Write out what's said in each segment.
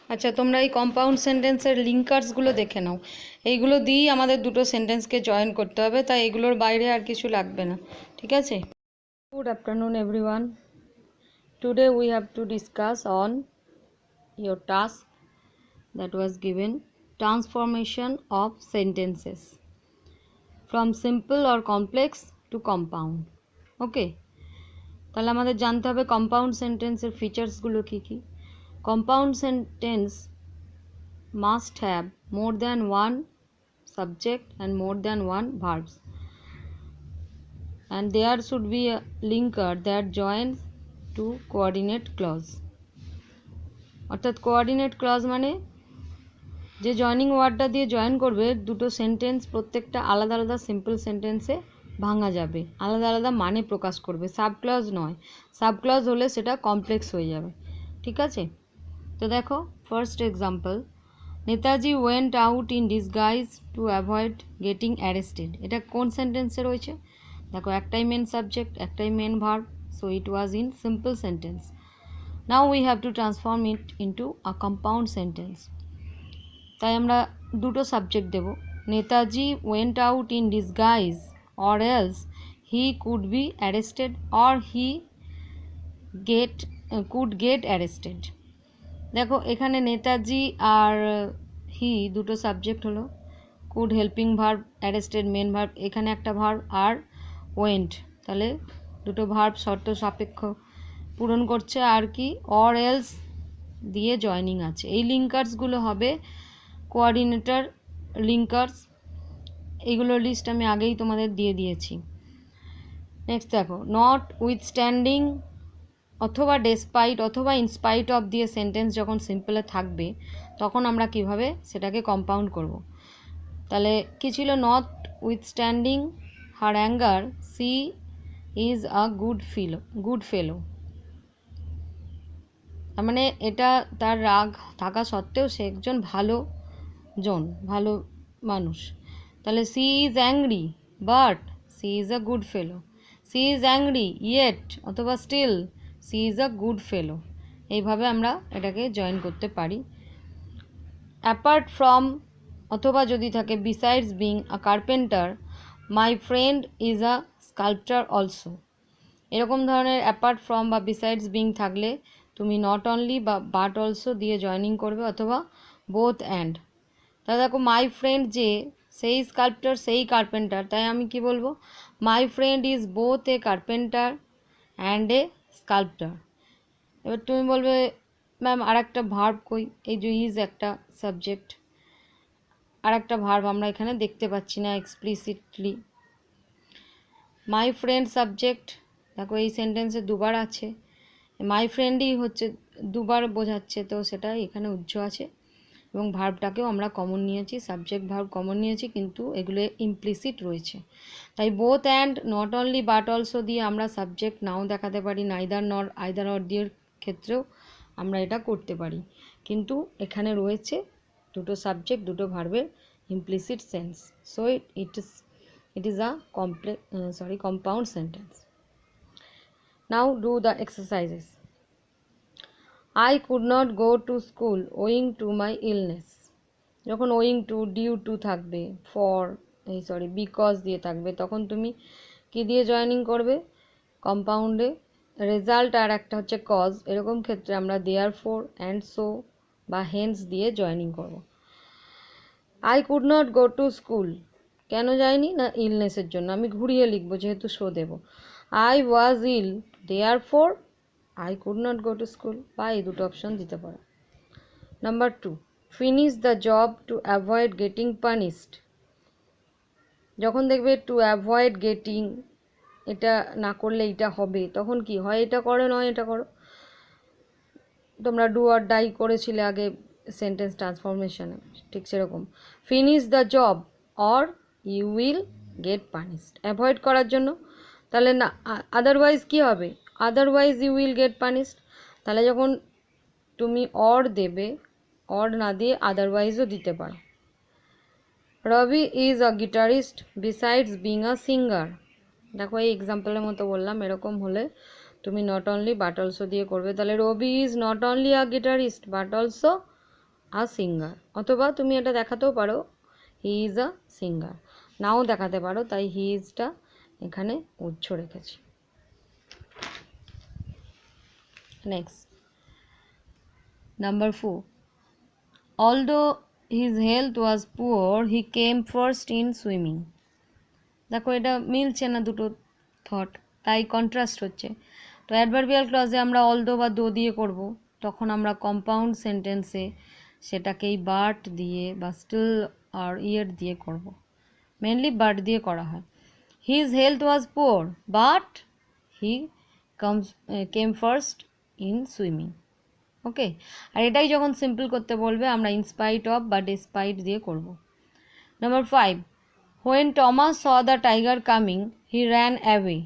আচ্ছা, তোমরা এই কম্পাউন্ড সেন্টেন্সের লিঙ্কার্সগুলো দেখে নাও। এইগুলো দিয়েই আমাদের দুটো সেন্টেন্সকে জয়েন করতে হবে, তাই এগুলোর বাইরে আর কিছু লাগবে না, ঠিক আছে? Good afternoon everyone. Today we have to discuss on your task that was given, transformation of sentences from simple or complex to compound. Okay, তাহলে আমাদের জানতে হবে কম্পাউন্ড সেন্টেন্সের ফিচার্সগুলো কী কী। Compound sentence must have more than one subject and more than one verbs, and there should be a linker that joins to coordinate clause. অর্থাৎ coordinate clause মানে যে জয়নিং ওয়ার্ডটা দিয়ে জয়েন করবে দুটো সেন্টেন্স প্রত্যেকটা আলাদা আলাদা সিম্পল সেন্টেন্সে ভাঙা যাবে, আলাদা আলাদা মানে প্রকাশ করবে, সাবক্লজ নয়। সাবক্লজ হলে সেটা কমপ্লেক্স হয়ে যাবে, ঠিক আছে? তো দেখো, first example, Netaji went out in disguise to avoid getting arrested. এটা কোন সেন্টেন্সে রয়েছে? দেখো, একটাই মেন সাবজেক্ট, একটাই main verb, so it was in simple sentence. Now we have to transform it into a compound sentence. তাই আমরা দুটো সাবজেক্ট দেব, Netaji went out in disguise or else he could be arrested or he could get arrested. দেখো, এখানে নেতাজি আর he দুটো subject হলো, could helping verb, arrested main verb, এখানে একটা ভার্ব, আর ওয়েন্ট, তাহলে দুটো ভার্ব শর্ত সাপেক্ষ পূরণ করছে, আর কি অর এলস দিয়ে জয়নিং আছে। এই লিঙ্কার্সগুলো হবে কোঅর্ডিনেটর লিঙ্কার্স, এইগুলোর লিস্ট আমি আগেই তোমাদের দিয়ে দিয়েছি। নেক্সট দেখো, নট উইথস্ট্যান্ডিং অথবা ডেসপাইট অথবা ইনস্পাইট অফ দিয়ে সেন্টেন্স যখন সিম্পলে থাকবে তখন আমরা কিভাবে সেটাকে কম্পাউন্ড করব। তাহলে কি ছিল? Notwithstanding her anger she is a good fellow. তার মানে এটা তার রাগ থাকা সত্ত্বেও সে একজন ভালো মানুষ। তাহলে she is angry but she is a good fellow, she is angry yet অথবা still she is a good fellow. এইভাবে আমরা এটাকে জয়েন করতে পারি। অ্যাপার্ট ফ্রম অথবা যদি থাকে besides being a carpenter my friend is a sculpture also. এরকম ধরনের অ্যাপার্ট ফ্রম বা বিসাইডস বিং থাকলে তুমি নট অনলি বা বাট অলসো দিয়ে জয়েনিং করবে, অথবা বোথ অ্যান্ড। তাহলে দেখো, মাই ফ্রেন্ড যে সেই স্কাল্পচার সেই কার্পেন্টার, তাই আমি কি বলবো? My friend is both A carpenter and a sculpture. এবার তুমি বলবে, ম্যাম আর একটা ভার্ব কই? এই যে ইজ একটা সাবজেক্ট, আর একটা ভার্ব আমরা এখানে দেখতে পাচ্ছি না এক্সপ্লিসিটলি। মাই ফ্রেন্ড সাবজেক্ট, দেখো এই সেন্টেন্সে দুবার আছে, মাই ফ্রেন্ডই হচ্ছে দুবার বোঝাচ্ছে, তো সেটা এখানে উজ্জ্ব আছে। এবং ভার্বটাকেও আমরা কমন নিয়েছি, সাবজেক্ট ভার্ব কমন নিয়েছি, কিন্তু এগুলো ইমপ্লিসিট রয়েছে। তাই both and, not only, but also দিয়ে আমরা সাবজেক্ট নাও দেখাতে পারি, নাইদার নর আইদার অর দিয়ে ক্ষেত্রেও আমরা এটা করতে পারি, কিন্তু এখানে রয়েছে দুটো সাবজেক্ট দুটো ভার্বের implicit sense, so it is a compound sentence. Now do the exercises. I could not go to school owing to my illness. যখন owing to, due to থাকবে, because দিয়ে থাকবে, তখন তুমি কি দিয়ে জয়েনিং করবে? কম্পাউন্ডে রেজাল্ট আর একটা হচ্ছে কজ, এরকম ক্ষেত্রে আমরা therefore and so বা হেন্স দিয়ে জয়েনিং করব। I could not go to school, কেন যায়নি? না ইলনেসের জন্য, আমি ঘুরিয়ে লিখবো যেহেতু শো দেব। I was ill, therefore I could not go to school, বা এই দুটো অপশন দিতে পারো। Number 2, finish the job to avoid getting punished। যখন দেখবে টু অ্যাভয়েড গেটিং, এটা না করলে এটা হবে, তখন কি হয়? এটা করো, নয় এটা করো। তোমরা ডু অর ডাই করেছিলে আগে সেন্টেন্স ট্রান্সফরমেশনে, ঠিক সেরকম finish the job or you will get punished, avoid করার জন্য। তাহলে না, আদারওয়াইজ কি হবে? Otherwise you will get punished. তাহলে যখন তুমি অর দেবে, অর না দিয়ে আদারওয়াইজও দিতে পারো। Ravi is a guitarist besides being a singer. দেখো, এই এক্সাম্পলের মতো বললাম, এরকম হলে তুমি নট অনলি বাট অলসো দিয়ে করবে। তাহলে Ravi is not only a guitarist but also a singer, অথবা তুমি এটা দেখাতেও পারো হি ইজ আ সিঙ্গার, নাও দেখাতে পারো, তাই হি ইজটা এখানে উচ্চ রেখেছি। Next number 4, although his health was poor he came first in swimming। দেখো এটা মিলছে না দুটো থট, তাই কন্ট্রাস্ট হচ্ছে। তো অ্যাডভার্বিয়াল ক্লজে আমরা অলদো বা দো দিয়ে করব, তখন আমরা কম্পাউন্ড সেন্টেন্সে সেটাকেই বাট দিয়ে বা স্টিল আর ইয়ের দিয়ে করব। মেনলি বাট দিয়ে করা হয়। His health was poor but he came first in swimming. Okay, আর এটাই যখন সিম্পল করতে বলবে আমরা ইনস্পাইট অফ বা ডিসপাইট দিয়ে করব। Number 5, when Thomas saw the tiger coming he ran away।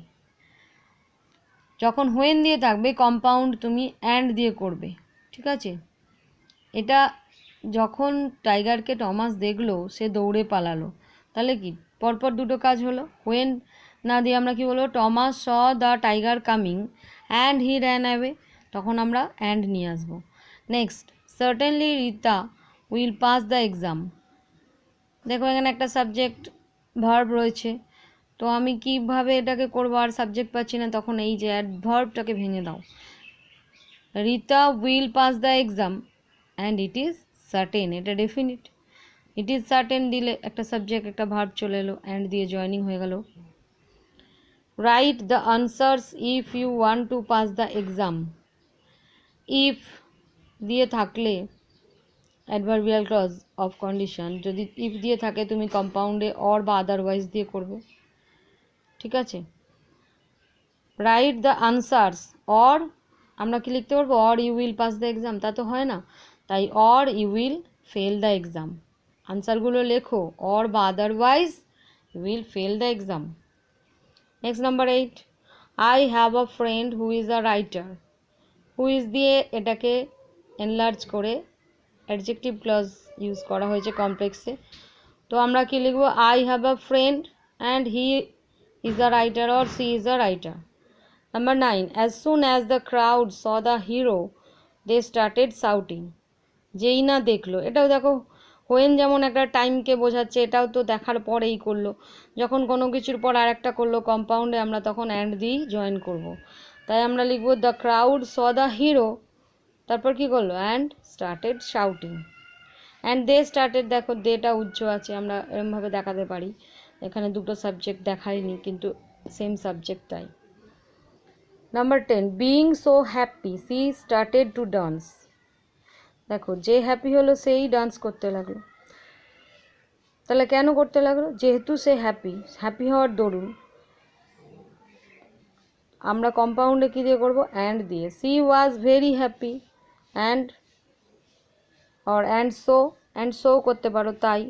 যখন when দিয়ে থাকবে কম্পাউন্ড তুমি অ্যান্ড দিয়ে করবে, ঠিক আছে। এটা যখন টাইগারকে টমাস দেখলো সে দৌড়ে পালালো, তাহলে কি পরপর দুটো কাজ হলো। when না দিয়ে আমরা কি বলবো, Thomas saw the tiger coming and he ran away, তখন আমরা অ্যান্ড নিয়ে আসবো। Next, certainly Rita will pass the exam. দেখো এখানে একটা সাবজেক্ট ভার্ব রয়েছে, তো আমি কিভাবে এটাকে করবো, আর সাবজেক্ট পাচ্ছি না, তখন এই যে ভার্বটাকে ভেঙে দাও। Rita will pass the exam and it is certain, এটা ডেফিনিট। ইট ইজ সার্টেন দিলে একটা সাবজেক্ট একটা ভার্ব চলে এলো, অ্যান্ড দিয়ে জয়নিং হয়ে গেল। Write the answers if you want to pass the exam. If দিয়ে থাকলে অ্যাডভার্বিয়াল ক্লজ অফ কন্ডিশন, যদি ইফ দিয়ে থাকে তুমি কম্পাউন্ডে অর বা আদারওয়াইজ দিয়ে করবে, ঠিক আছে। রাইট দ্য আনসার্স, অর আমরা কি লিখতে পারবো, or you will pass the exam, তা তো হয় না, তাই or you will fail the exam. আনসারগুলো লেখো, অর বা otherwise you will fail the exam. Next number 8, I have a friend who is a writer. Who is দিয়ে এটাকে এনলার্জ করে অ্যাডজেক্টিভ ক্লজ ইউজ করা হয়েছে কমপ্লেক্সে, তো আমরা কি লিখব, I have a friend and he is a writer or she is a writer. Number 9, as soon as the crowd saw the hero they started shouting. যেই না দেখলো, এটাও দেখো হোয়েন যেমন একটা টাইমকে বোঝাচ্ছে, এটাও তো দেখার পরেই করলো, যখন কোনো কিছুর পর আর একটা করলো কম্পাউন্ডে আমরা তখন অ্যান্ড দিয়েই জয়েন করব। তাই আমরা লিখব the crowd saw the hero, তারপর কি করলো, and started shouting. And they started, দেখো দেটা উজ্জ্ব আছে, আমরা এরমভাবে দেখাতে পারি, এখানে দুটো সাবজেক্ট দেখাইনি কিন্তু সেম সাবজেক্ট তাই। Number 10, being so happy she started to dance. দেখো যে হ্যাপি হলো সেই ডান্স করতে লাগলো, তাহলে কেন করতে লাগলো, যেহেতু সে হ্যাপি, হ্যাপি হওয়ার দরুন আমরা কম্পাউন্ডে কী দিয়ে করবো, অ্যান্ড দিয়ে। She was very happy and or and so করতে পারো, তাই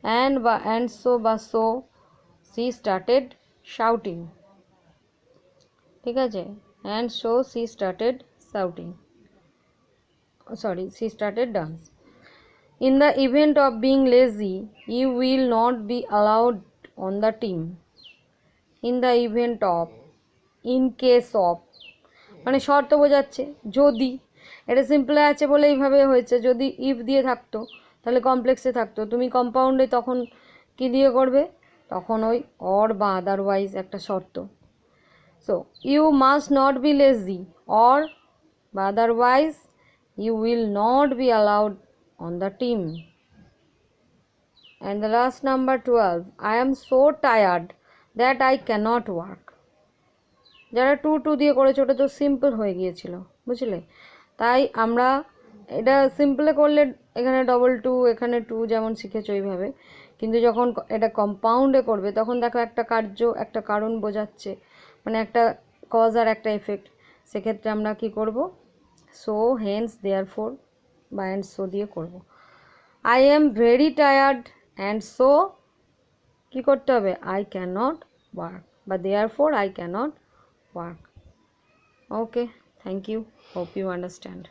অ্যান্ড বা অ্যান্ড সো বা সো সি স্টার্টেড শাউটিং, ঠিক আছে। And so she started shouting, she started dance. In the event of being lazy you will not be allowed on the team. In the event of, in case of মানে শর্ত বোঝাচ্ছে, যদি এটা সিম্পলে আছে বলে এইভাবে হয়েছে, যদি ইফ দিয়ে থাকতো তাহলে কমপ্লেক্সে থাকতো, তুমি কম্পাউন্ডে তখন কি দিয়ে করবে, তখন ওই অর বা আদারওয়াইজ একটা শর্ত। So you must not be lazy, or বা otherwise you will not be allowed on the team. And the last number 12, I am so tired that I cannot work. যারা টু দিয়ে করেছে ওটা তো simple হয়ে গিয়েছিল, বুঝলে, তাই আমরা এটা সিম্পলে করলে এখানে ডবল টু এখানে টু যেমন শিখেছো এইভাবে, কিন্তু যখন এটা কম্পাউন্ডে করবে তখন দেখো একটা কার্য একটা কারণ বোঝাচ্ছে, মানে একটা কজ আর একটা এফেক্ট, সেক্ষেত্রে আমরা কি করব, সো হেন্স দেয়ারফোর বা অ্যান্ড সো দিয়ে করব। I am very tired and so কী করতে হবে, আই ক্যান নট ওয়ার্ক বা therefore I can not work. Okay, thank you, hope you understand.